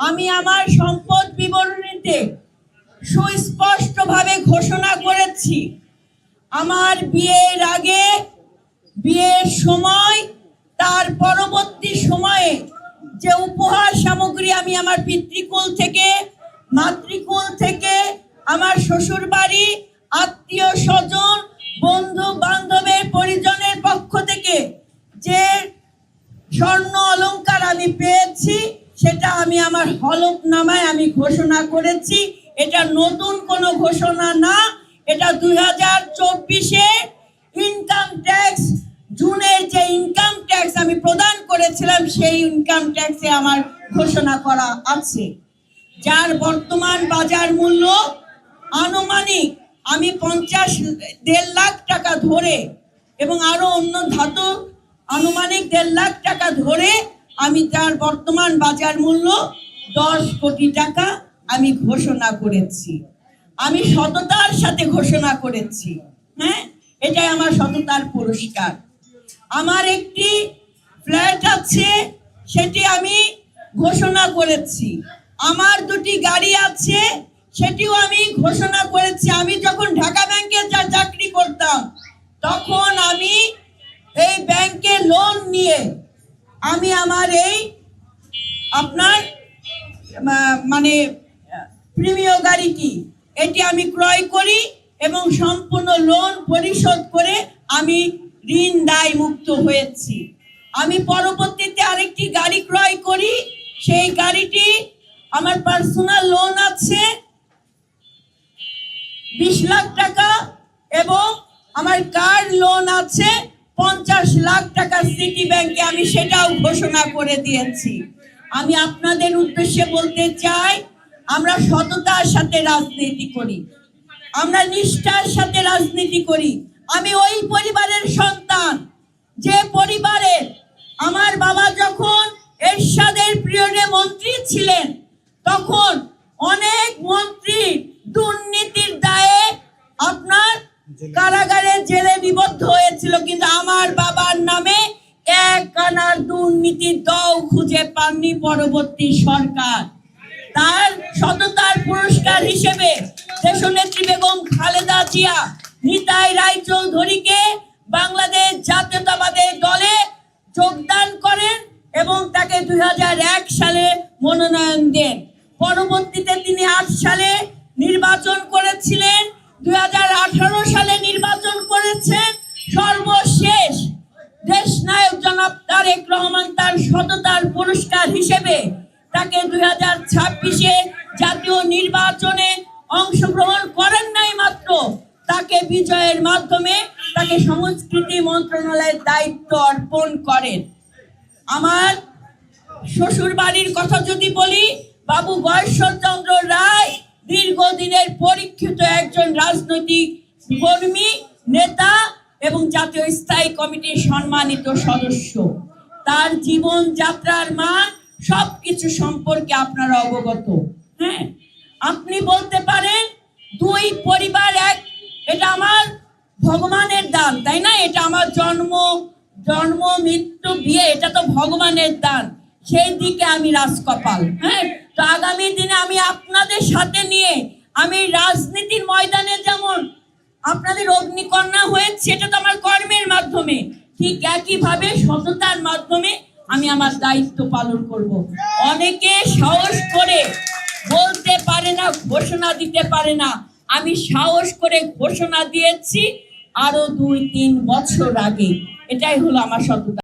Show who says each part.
Speaker 1: আমি আমার সম্পদ বিবরণীতে সুস্পষ্টভাবে ঘোষণা করেছি, আমার বিয়ের আগে, বিয়ের সময়, তার পরবর্তী সময়ে যে উপহার সামগ্রী আমি আমার পিতৃকুল থেকে, মাতৃকুল থেকে, আমার শ্বশুর বাড়ি, আত্মীয় স্বজন, বন্ধু বান্ধবের পরিজনের পক্ষ থেকে যে স্বর্ণ অলংকার আমি পেয়েছি, সেটা আমি আমার হলফনামায় আমি ঘোষণা করেছি। এটা নতুন কোনো ঘোষণা না, এটা 2024-এ ইনকাম ট্যাক্স, জুনের যে ইনকাম ট্যাক্স আমি প্রদান করেছিলাম, সেই ইনকাম ট্যাক্সে আমার ঘোষণা করা আছে, যার বর্তমান বাজার মূল্য আনুমানিক আমি 1.5 লাখ টাকা ধরে এবং আরো অন্য ধাতু আনুমানিক 1.5 লাখ টাকা ধরে আমি তার বর্তমান বাজার মূল্য 10 কোটি টাকা আমি ঘোষণা করেছি। আমি সততার সাথে ঘোষণা করেছি। হ্যাঁ, এটাই আমার সততার পুরস্কার। আমার একটি ফ্ল্যাট আছে, সেটি আমি ঘোষণা করেছি। আমার 2টি গাড়ি আছে, সেটিও আমি ঘোষণা করেছি। আমি যখন ঢাকা ব্যাংকে চাকরি করতাম, তখন আমি এই ব্যাংকে লোন নিয়ে আমি আমার এই আপনার মানে প্রিমিয় গাড়িটি এটি আমি ক্রয় করি এবং সম্পূর্ণ লোন পরিশোধ করে আমি ঋণ দায় মুক্ত হয়েছি। আমি পরবর্তীতে আরেকটি গাড়ি ক্রয় করি, সেই গাড়িটি আমার পার্সোনাল লোন আছে 20 লাখ টাকা এবং আমার কার লোন আছে 50 লাখ টাকা সিটি ব্যাংকে, আমি সেটাও ঘোষণা করে দিয়েছি। আমি আপনাদের উদ্দেশ্যে বলতে চাই, আমরা সততার সাথে রাজনীতি করি, আমরা নিষ্ঠার সাথে রাজনীতি করি। আমি ওই পরিবারের সন্তান, যে পরিবারে আমার বাবা যখন এরশাদের পিরিয়ডে মন্ত্রী ছিলেন, তখন অনেক মন্ত্রী দুর্নীতির দায়ে আপনার কারাগারে জেলে নিবদ্ধ হয়েছিল, কিন্তু আমার বাবার নামে এক আনার দুর্নীতির দাও খুঁজে পাননি পরবর্তী সরকার। তার সততার পুরস্কার হিসেবে দেশনেত্রী বেগম খালেদা জিয়া নিতাই রায়চৌধুরীকে বাংলাদেশ জাতীয়তাবাদী দলে যোগদান করেন এবং তাকে 2001 সালে মনোনয়ন দেন। পরবর্তীতে তিনি 8 সালে নির্বাচন করেছিলেন, 2018 সালে নির্বাচন করেছেন। সর্বশেষ দেশনায়ক জনাব তারেক রহমান তার সততার পুরস্কার হিসেবে তাকে 2026-এ জাতীয় নির্বাচনে অংশগ্রহণ করেন নাই মাত্র, তাকে বিজয়ের মাধ্যমে তাকে সংস্কৃতি মন্ত্রণালয়ের দায়িত্ব অর্পণ করেন। আমার শ্বশুর বাড়ির কথা যদি বলি, বাবু গয়েশ্বরচন্দ্র রায় দীর্ঘদিনের পরীক্ষিত একজন রাজনৈতিক কর্মী, নেতা এবং জাতীয় স্থায়ী কমিটির সম্মানিত সদস্য। তার জীবন যাত্রার মান সবকিছু সম্পর্কে আপনারা অবগত। হ্যাঁ, আপনি বলতে পারেন 2 পরিবার এক, এটা আমার ভগবানের দান, তাই না? এটা আমার জন্ম মৃত্যু বিয়ে, এটা তো ভগবানের দান, সেই দিকে আমি রাজকপাল। হ্যাঁ, তো আগামী দিনে আমি আপনাদের সাথে নিয়ে আমি রাজনীতির ময়দানে যেমন আপনাদের অগ্নিকন্যা হয়েছে, এটা তো আমার কর্মের মাধ্যমে, ঠিক একইভাবে সততার মাধ্যমে আমি আমার দায়িত্ব পালন করব। অনেকে সাহস করে বলতে পারে না, ঘোষণা দিতে পারে না, আমি সাহস করে ঘোষণা দিয়েছি আরো 2-3 বছর আগে। এটাই হলো আমার সততা।